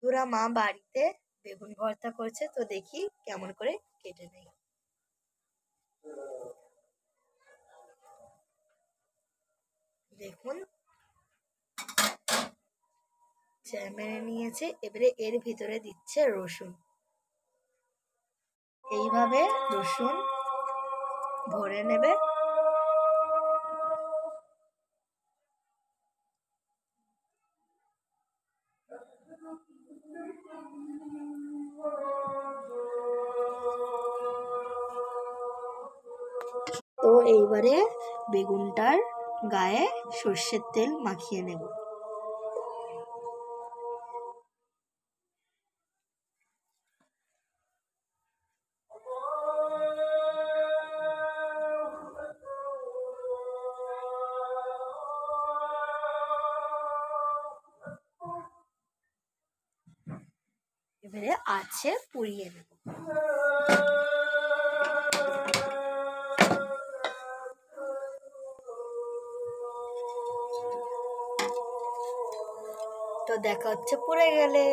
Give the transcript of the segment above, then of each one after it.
বন্ধুরা, মা বাড়িতে বেগুন ভর্তা করছে, তো দেখি কেমন করে কেটে নেই। দেখুন, মেরে নিয়েছে। এবারে এর ভিতরে দিচ্ছে রসুন। এইভাবে রসুন ভরে নেবে। তো এইবারে বেগুনটার গায়ে সর্ষের তেল মাখিয়ে নেব। এবারে আছে পুড়িয়ে নেব। তো দেখা হচ্ছে পুড়ে গেলে।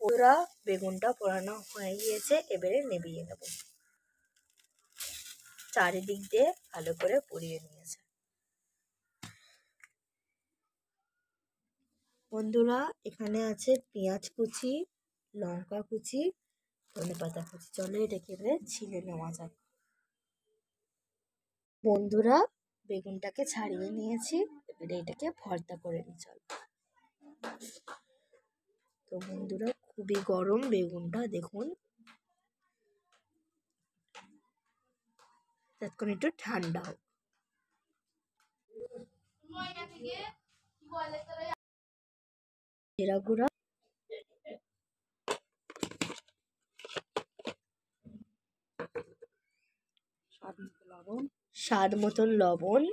পুরা বেগুনটা পোড়ানো হয়ে গিয়েছে, এবারে নেবিয়ে নেব। চারিদিক দিয়ে ভালো করে পুড়িয়ে নিয়েছে। বন্ধুরা, এখানে আছে পেঁয়াজ কুচি, লঙ্কা কুচি, ধনেপাতা কুচি। চলো এটাকে এবারে ছিলে নেওয়া যাক। বন্ধুরা, বেগুনটাকে ছাড়িয়ে নিয়েছি, এবারে এটাকে ভর্তা করে নিই। চলো। তো বন্ধুরা, খুবই গরম বেগুনটা, দেখুন। ততক্ষণ একটু ঠান্ডা হোক। জিরা গুঁড়া, স্বাদ মতন লবণ,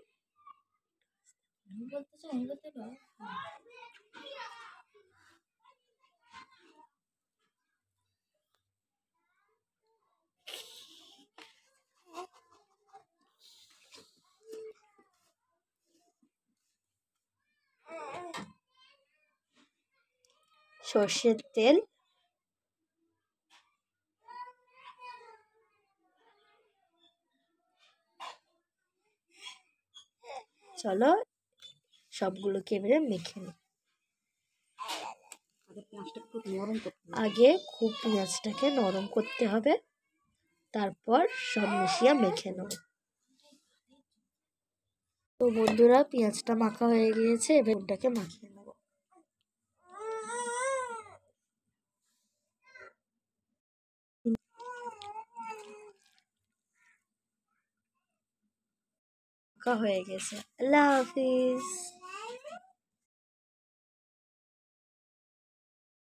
সর্ষের তেল, চলো সবগুলোকে এবারে মেখে নিই। আগে খুব পেঁয়াজটাকে নরম করতে হবে, তারপর সব মিশিয়ে মেখে নেব। তো বন্ধুরা, পেঁয়াজটা মাখা হয়ে গিয়েছে, এবার ওটাকে মাখিয়ে নেব। মাখা হয়ে গেছে। আল্লাহ হাফিজ।